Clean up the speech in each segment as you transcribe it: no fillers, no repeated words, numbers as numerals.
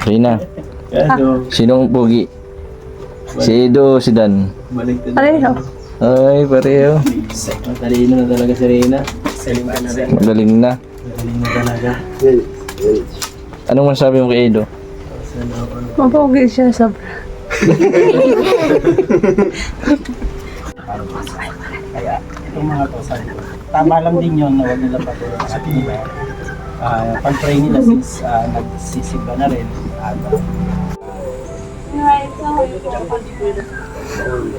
Rina, sinong pogi? Si Edo, si Dan. Pareho. Ay, pareho. Matalino na talaga si Reyna. Saling ka na rin. Magaling na. Magaling na talaga. Anong masabi mo kay Edo? Mapogi siya sobra. Kaya itong mga to, sabi ko, tama lang din yun na huwag nila patuloy sa kanila. Pag-pray nila since nagsisimba na rin.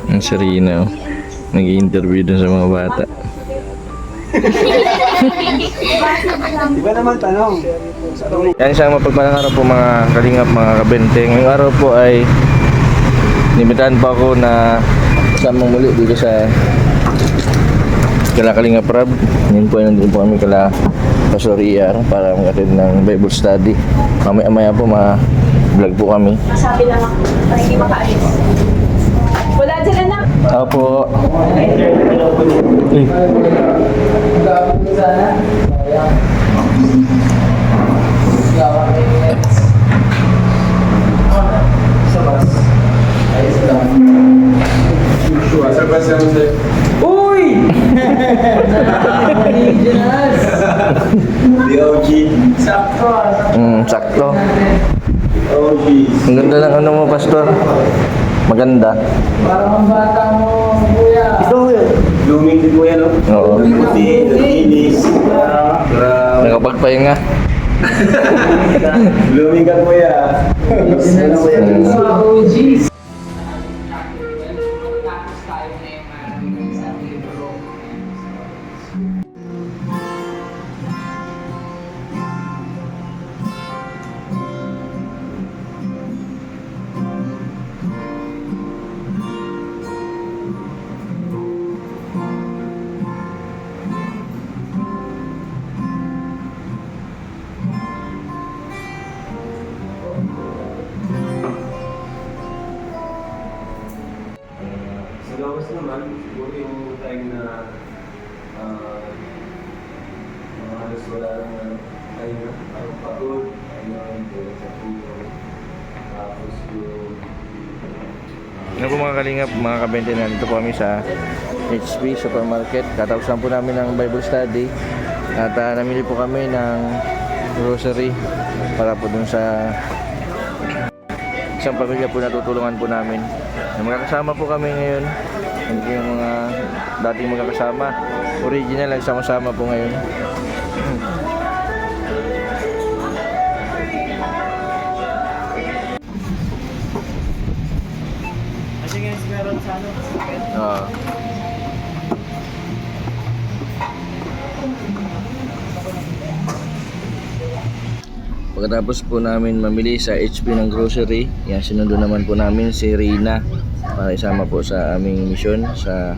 Ang Serena, oh. Nag-i-interview dun sa mga bata. Di ba naman tanong? Yan isang mapagpalang araw po mga kalingap, mga kabente. Ngayong araw po ay nimitahan pa ako na kasama muli dito sa kala Kalingap Rab. Ngayon po ay nandun po kami kala Pastor ER para mag-attend ng Bible study. Mamaya po vlog po kami. Sabi lang ako, para hindi makaalis. Wala dyan anak. Opo. Uy! Originals! The OG. Sakto. Sakto. OG. Ang ganda ng ano mo, Pastor. Maganda. Parang ang bata mo, kuya. Ito yun. Blooming din kuya, no? Oo. Puti, linis. Grabe. Nakapagpahinga. Blooming ka kuya. OGs. Sa labas naman, siguro yung time na mga halos wala lang tayo parang pagod, ayun, sa tulog. Tapos yung Ano po mga kalingap, mga kabente, nandito po kami sa HB Supermarket. Katapos lang po namin ng Bible study at namili po kami ng grocery para po dun sa isang pamilya po na tutulungan po namin. Magkakasama po kami ngayon. Hindi yung mga dating magkakasama. Original, nagsama-sama po ngayon. kasi guys, meron sa ano? Oo. Pagkatapos po namin mamili sa HB ng grocery, yan, sinundo naman po namin si Rina para isama po sa aming misyon sa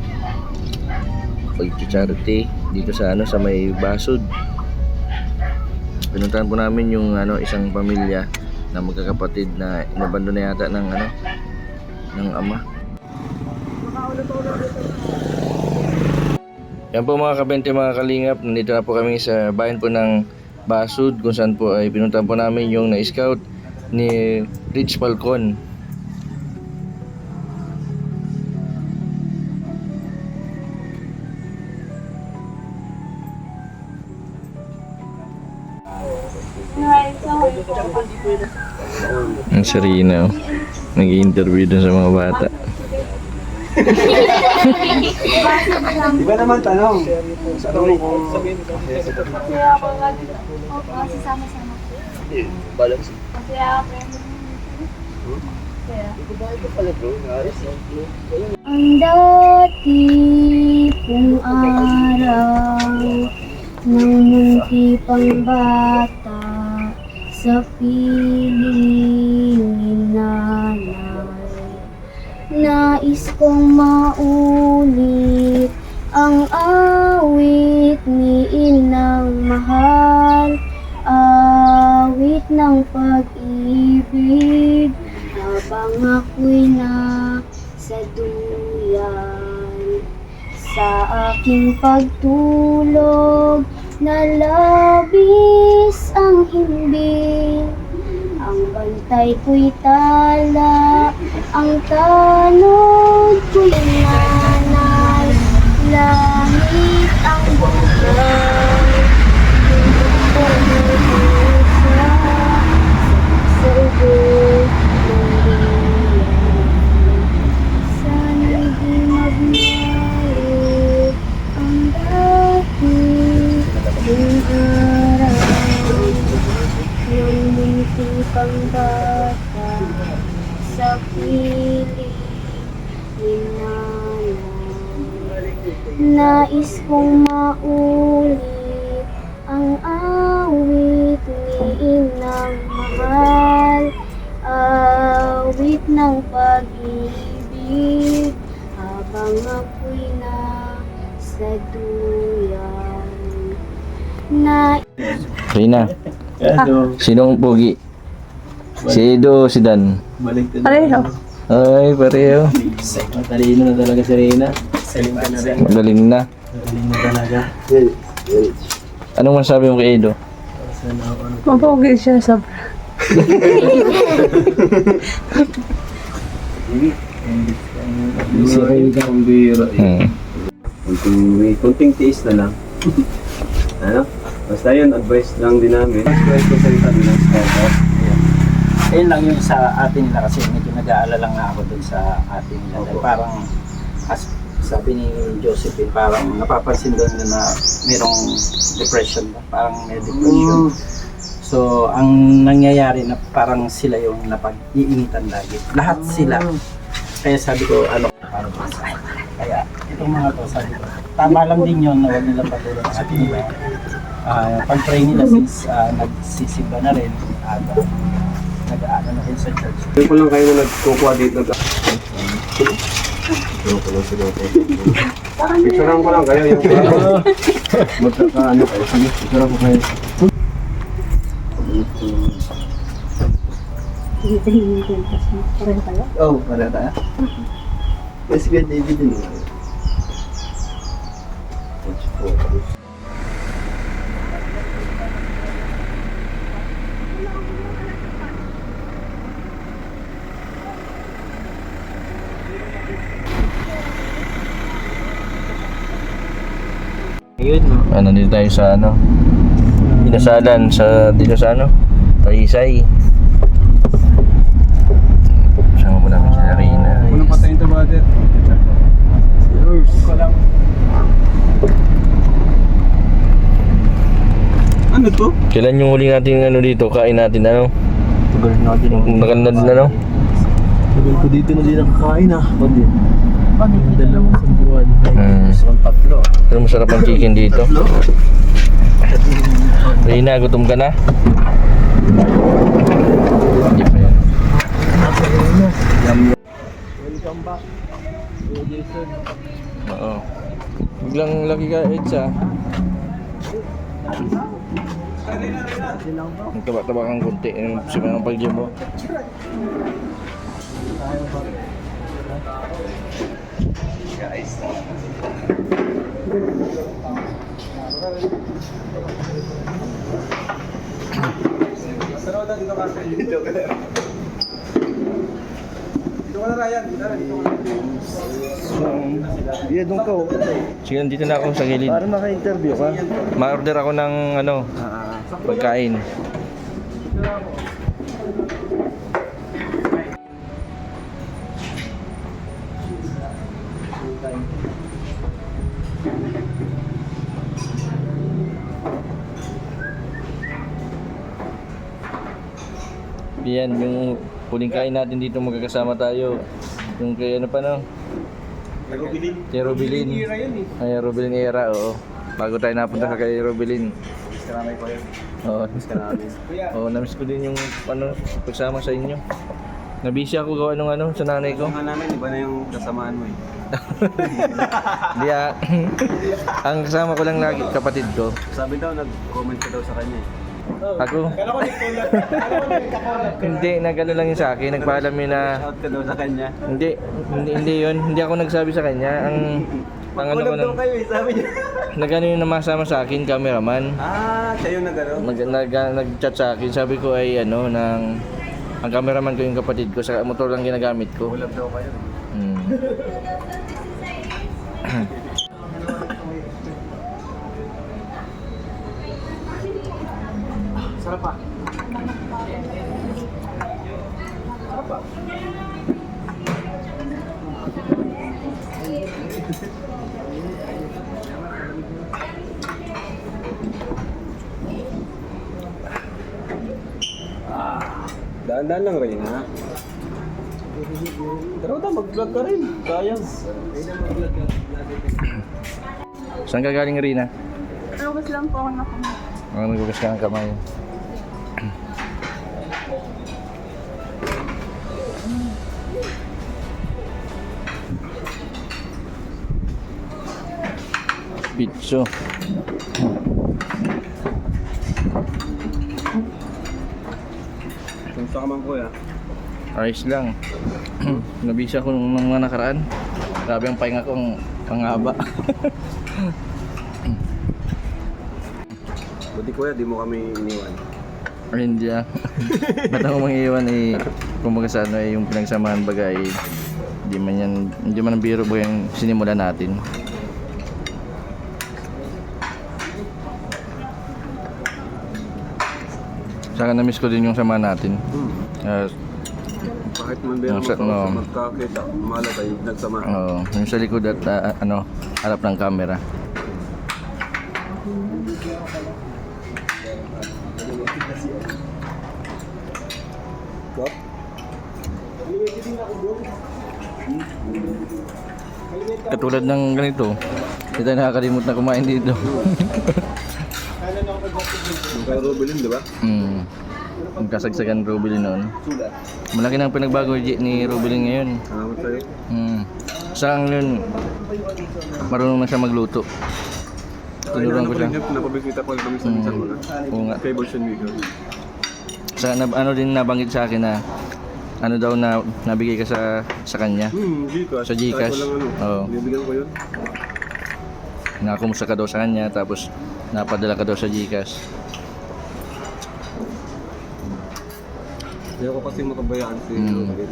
pag-charity dito sa sa may Basud. Pinuntahan po namin yung isang pamilya na magkakapatid na inabandon na yata ng ng ama. Yan po mga kabente, mga kalingap, nandito na po kami sa bayan po ng Basud, kung saan po ay pinuntahan po namin yung na-scout ni Rich Falcon. Ang Serena, nag-i-interview dun sa mga bata. Di ba naman tanong? Sabi ko, Kaya ako nga dito. Kasi sama-sama. balance. Kaya ako. Kaya. Ang dati kong araw nang munti pang bata sa piling ni nanay. Nais kong maulit ang awit ni inang mahal, awit ng pag-ibig, habang ako'y nasa duyan. Sa aking pagtulog, na labis ang himbing, ang bantay ko'y tala, ang tanod ko'y nanay, langit ang bukay, sa ubod ng diyan. Sana'y di magbalik ang dati ng araw. Nung munti pang bata sa piling ni nanay, nais kong maulit ang awit ni inang mahal, awit ng pag-ibig habang ako'y nasa duyan. Rina, Ano, sinong pogi? Si Edo, si Dan. balik Pareho. Ay, pareho. Matalino na talaga si Reyna. Salim ka na rin. Magaling na. Magaling na talaga. Anong masabi mo kay Edo? Sana ako ano. Mapogi siya sobra. Si Reyna ang biro. Kunting tiis na lang. Ano? Basta yun, advice lang din namin. Advice ko sa itabi ng startup. Ayun lang yung sa atin nila kasi medyo nag-aalala nga ako dun sa atin nila. Dahil parang, as sabi ni Josephine, parang napapansin doon na mayroong depression ba? Parang may depression. So, ang nangyayari na parang sila yung napag-iinitan lagi. Lahat sila. Kaya sabi ko, ano, parang kaya itong mga to, sabi ko, tama lang din yun na huwag nilang patuloy ang ating iba. Pag-pray nila since nagsisimba na rin at nag-aano na rin sa church. Doon ko lang kayo na nagkukuha dito. Picturean ko lang kayo yung magkakaano kayo. Sige, picturean ko kayo. Pareho kayo? Oh, wala tayo. Yes, good David din. Ayun, no? Nandito tayo sa ano? Inasalan sa dito sa ano? Talisay. Sama po namin si Rina. Unang patayin ito ba din? Ko lang. Ano to? Kailan yung huli natin ano dito? Kain natin ano? Tagal na din. Maganda din ano? Tagal ko dito na din nakakain ah. Pwede. Dalawang isang buwan. Hmm. Tatlo. Pero masarap ang chicken dito. Rina, gutom ka na? Hindi pa yan. Welcome back. Jason. Oo. Biglang laki ka, Edsa. Ang taba-taba kang kunti. Yung simula ng pag-gym mo. Iya, doon ka. Sige, dito na ako sa gilid. Para maka-interview ka. Ma-order ako ng ano, pagkain. Yan, yung huling kain natin dito magkakasama tayo. Yung kay ano pa no? Kay Robilin. Ay, Robilin Era, oo. Bago tayo napunta kay Robilin. Karamay ko yun. Oo. Oo, namiss ko din yung ano, pagsama sa inyo. Nabisi ako gawa nung ano, sa nanay ko. Nga namin, iba na yung kasamaan mo eh. Hindi ang kasama ko lang lagi, kapatid ko. Sabi daw, nag-comment ka daw sa kanya eh. Ako? Hindi, nagano lang yun sa akin. Nagpaalam yun na... Shout ka daw sa kanya. Hindi yun. Hindi ako nagsabi sa kanya. Ang ano ko Magkulog daw kayo eh, sabi niya. nagano yung namasama sa akin, cameraman. Ah, siya yung nag-ano? Nag-chat sa akin. Sabi ko ay ano, ng Ang cameraman ko yung kapatid ko, sa motor lang ginagamit ko. Ulap daw kayo. Hmm. Sarap pa. Daan-daan lang rin, ha? Pero daw, mag-vlog ka rin. Sayang. Saan ka galing, Rina? Naubos lang po ako na kami. Nagugas ka ng kamay. Pizza. Kumusta ka man, kuya? Ayos lang. Nabisa ko nung mga nakaraan. Grabe ang pahinga ko, ang haba. Buti kuya, di mo kami iniwan. Ay, hindi ah. Ba't ako mangiiwan eh, kumbaga sa ano eh, yung pinagsamahan baga eh, hindi man ang biro ba yung sinimula natin. Saka na-miss ko din yung samahan natin. Kahit man bera Yung sa- no. magkakita, mahalaga tayo nagsama. Yung sa likod at harap ng camera. What? Katulad ng ganito, hindi tayo nakakalimut na kumain dito. Yung kay Rubilin, di ba? Ang kasagsagan Rubilin noon. Malaki na ang pinagbago ni Rubilin ngayon. Salamat sa'yo. Saan yun, marunong na siya magluto. Tinuruan ko siya. Napabisita ko kami sa minsan mga. Oo nga. Kay Bolson Miguel. Ano din nabanggit sa akin na ano daw na nabigay ka sa kanya. Gcash. Sa Gcash? Kahit walang Oo. Binibigyan ko yun. Nakakumusta ka daw sa kanya tapos napadala ka daw sa Gcash. Hindi ako kasi makabayaan si Rubilin.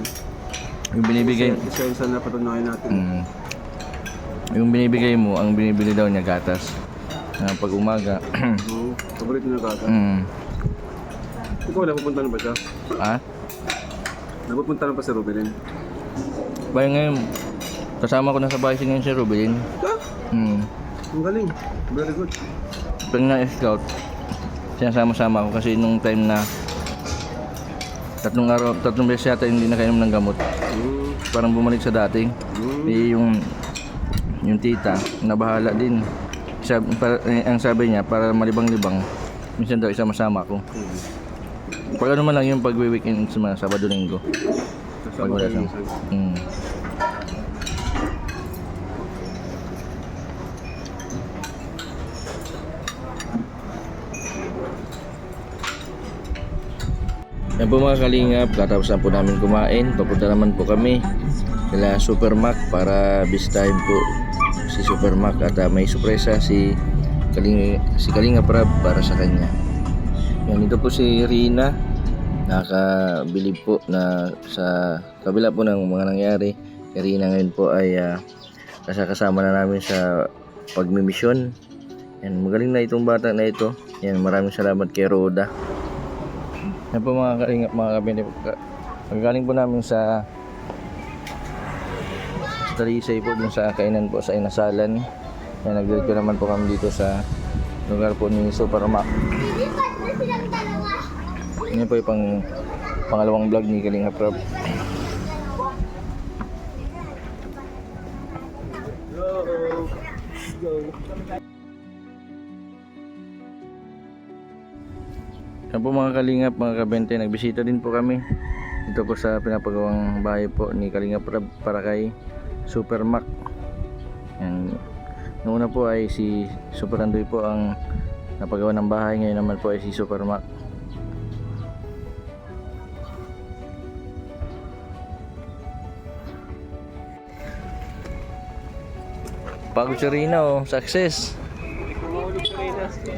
Yung binibigay Isa na patunayan natin. yung binibigay mo, ang binibili daw niya gatas. Pag umaga. Paborito na kata. Ikaw, napupunta na ba siya? Napupunta na pa si Rubilin? Bayan ngayon, kasama ko na sa bahay ngayon si Rubilin. Ang galing. Very good. Pag na-scout, sinasama-sama ako kasi nung time na tatlong beses yata hindi nakainom ng gamot. Parang bumalik sa dati. Eh, yung tita, nabahala din. Ang sabi niya, para malibang-libang, minsan daw isama-sama ko. Pag ano man lang yung pag-weekend sa mga Sabado-Linggo. Pag wala siyang. Yan po mga kalingap, katapos na po namin kumain, papunta naman po kami sila Supermac para bisitahin po si Supermac at may sorpresa si Kalinga Prab para sa kanya. Yan, ito po si Rina, nakabilib po na sa kabila po ng mga nangyari. Si Rina ngayon po ay kasama na namin sa pagmimisyon. Yan, magaling na itong bata na ito. Yan, maraming salamat kay Roda. Yan po mga kalingap, mga kabente. Paggaling po namin sa Talisay po dun sa kainan po sa Inasalan. Yan, nagdiretso naman po kami dito sa lugar po ni Supermac. Yan po yung pangalawang vlog ni Kalinga Prab. Yan po mga kalingap, mga kabente, nagbisita din po kami dito po sa pinapagawang bahay po ni Kalinga Prab para kay Supermac. Yan. Noong una po ay si Super Andoy po ang napagawa ng bahay, ngayon naman po ay si Supermac. Pagod si Rina, oh, success.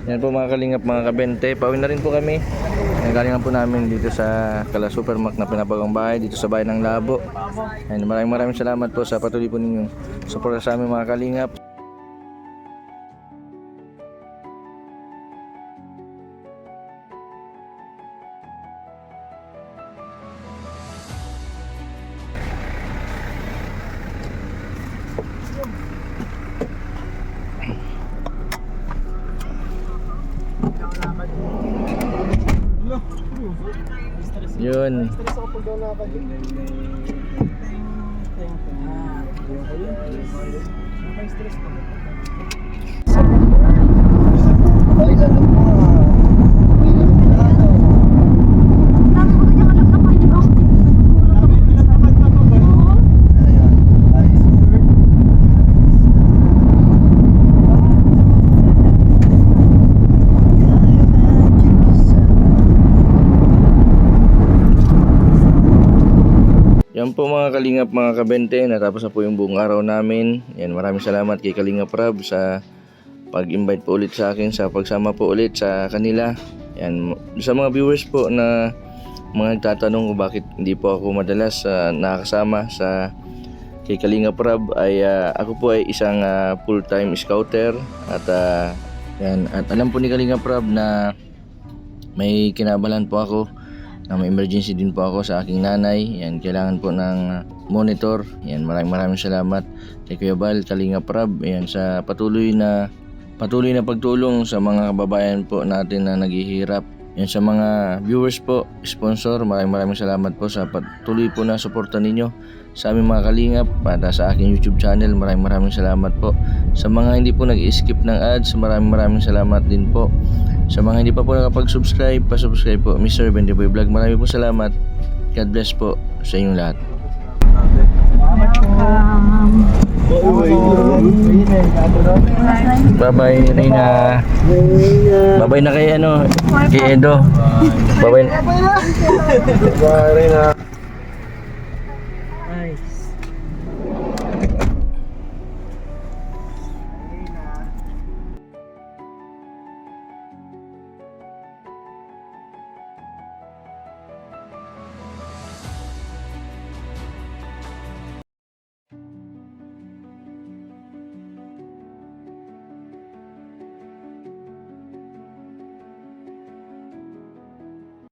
Yan po mga kalingap, mga kabente, pauwi na rin po kami. Galingan po namin dito sa Kala Supermark na pinapagawang bahay dito sa bayan ng Labo. And maraming salamat po sa patuloy po ninyong suporta sa aming mga kalingap. Yun. Yan po mga kalingap, mga kabente, natapos na po yung buong araw namin. Yan, maraming salamat kay Kalingap Rab sa pag-invite po ulit sa akin, sa pagsama po ulit sa kanila. Yan, sa mga viewers po na mga nagtatanong kung bakit hindi po ako madalas nakakasama sa kay Kalingap Rab, ay ako po ay isang full-time scouter at yan, at alam po ni Kalingap Rab na may kinabalan po ako, na may emergency din po ako sa aking nanay. Yan, kailangan po ng monitor. Yan, maraming salamat kay Kuya Bal, Kalingap Rab, yan, sa patuloy na pagtulong sa mga kababayan po natin na naghihirap. Yan, sa mga viewers po, sponsor, maraming salamat po sa patuloy po na suporta ninyo sa aming mga kalingap at sa aking YouTube channel. Maraming salamat po. Sa mga hindi po nag-skip ng ads, maraming salamat din po. Sa mga hindi pa po nakapag-subscribe, pa-subscribe po, Mr. Bendiboy Vlog. Maraming po salamat. God bless po sa inyong lahat. Bye-bye, Reyna. Bye-bye na kay kay Edo. Bye-bye. Bye, Reyna.